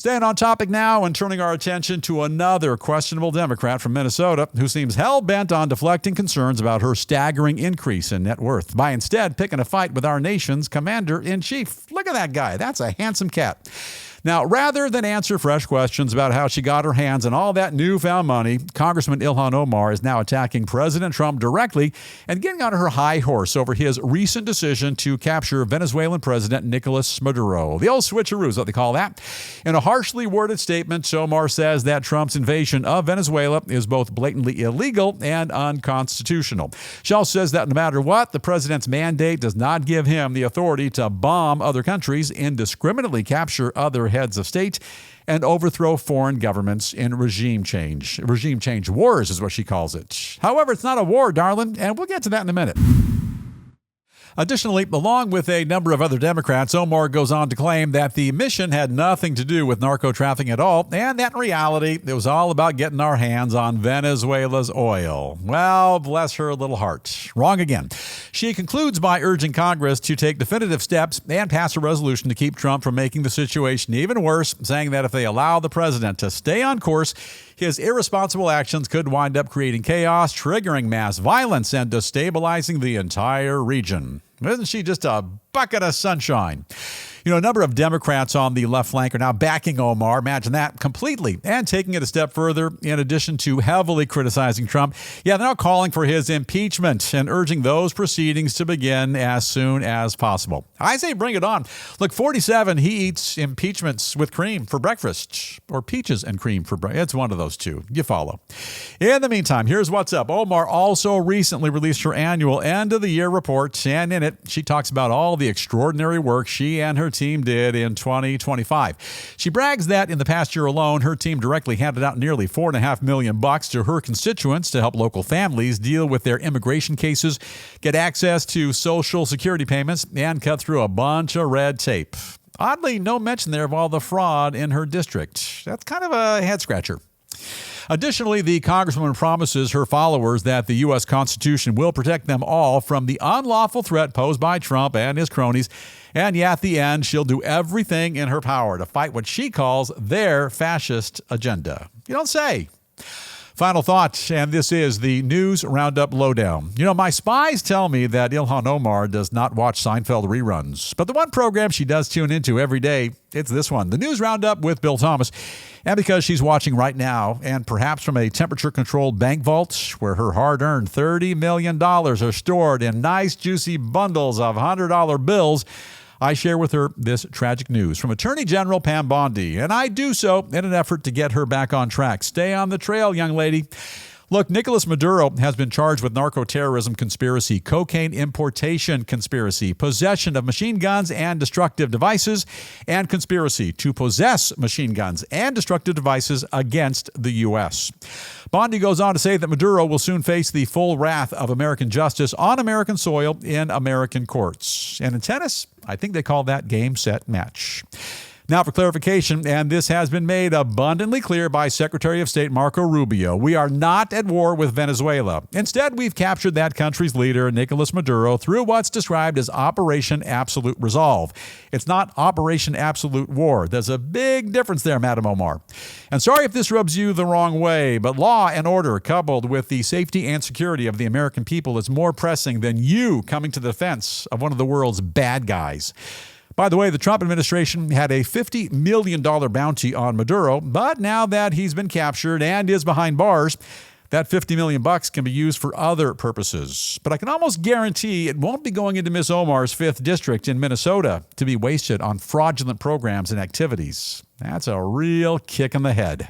Staying on topic now and turning our attention to another questionable Democrat from Minnesota who seems hell-bent on deflecting concerns about her staggering increase in net worth by instead picking a fight with our nation's commander-in-chief. Look at that guy. That's a handsome cat. Now, rather than answer fresh questions about how she got her hands on all that newfound money, Congressman Ilhan Omar is now attacking President Trump directly and getting on her high horse over his recent decision to capture Venezuelan President Nicolas Maduro. The old switcheroo is what they call that. In a harshly worded statement, Omar says that Trump's invasion of Venezuela is both blatantly illegal and unconstitutional. She also says that no matter what, the president's mandate does not give him the authority to bomb other countries, indiscriminately capture other heads of state, and overthrow foreign governments in regime change. Regime change wars is what she calls it. However, it's not a war, darling, and we'll get to that in a minute. Additionally, along with a number of other Democrats, Omar goes on to claim that the mission had nothing to do with narco-trafficking at all, and that in reality, it was all about getting our hands on Venezuela's oil. Well, bless her little heart. Wrong again. She concludes by urging Congress to take definitive steps and pass a resolution to keep Trump from making the situation even worse, saying that if they allow the president to stay on course, his irresponsible actions could wind up creating chaos, triggering mass violence, and destabilizing the entire region. Isn't she just a bucket of sunshine? You know, a number of Democrats on the left flank are now backing Omar, imagine that, completely, and taking it a step further. In addition to heavily criticizing Trump, they're now calling for his impeachment and urging those proceedings to begin as soon as possible. I say bring it on. Look, 47, he eats impeachments with cream for breakfast, or peaches and cream for breakfast. It's one of those two. You follow. In the meantime, here's what's up. Omar also recently released her annual end-of-the-year report, and in it, she talks about all the extraordinary work she and her team did in 2025. She brags that in the past year alone, her team directly handed out nearly $4.5 million to her constituents to help local families deal with their immigration cases, get access to Social Security payments, and cut through a bunch of red tape. Oddly, no mention there of all the fraud in her district. That's kind of a head-scratcher. Additionally, the Congresswoman promises her followers that the U.S. Constitution will protect them all from the unlawful threat posed by Trump and his cronies. And at the end, she'll do everything in her power to fight what she calls their fascist agenda. You don't say. Final thought, and this is the News Roundup Lowdown. You know, my spies tell me that Ilhan Omar does not watch Seinfeld reruns, but the one program she does tune into every day, it's this one, the News Roundup with Bill Thomas. And because she's watching right now, and perhaps from a temperature-controlled bank vault where her hard-earned $30 million are stored in nice, juicy bundles of $100 bills, I share with her this tragic news from Attorney General Pam Bondi, and I do so in an effort to get her back on track. Stay on the trail, young lady. Look, Nicolas Maduro has been charged with narco-terrorism conspiracy, cocaine importation conspiracy, possession of machine guns and destructive devices, and conspiracy to possess machine guns and destructive devices against the U.S. Bondi goes on to say that Maduro will soon face the full wrath of American justice on American soil in American courts. And in tennis, I think they call that game, set, match. Now, for clarification, and this has been made abundantly clear by Secretary of State Marco Rubio, we are not at war with Venezuela. Instead, we've captured that country's leader, Nicolas Maduro, through what's described as Operation Absolute Resolve. It's not Operation Absolute War. There's a big difference there, Madam Omar. And sorry if this rubs you the wrong way, but law and order coupled with the safety and security of the American people is more pressing than you coming to the defense of one of the world's bad guys. By the way, the Trump administration had a $50 million bounty on Maduro, but now that he's been captured and is behind bars, that $50 million can be used for other purposes. But I can almost guarantee it won't be going into Miss Omar's 5th district in Minnesota to be wasted on fraudulent programs and activities. That's a real kick in the head.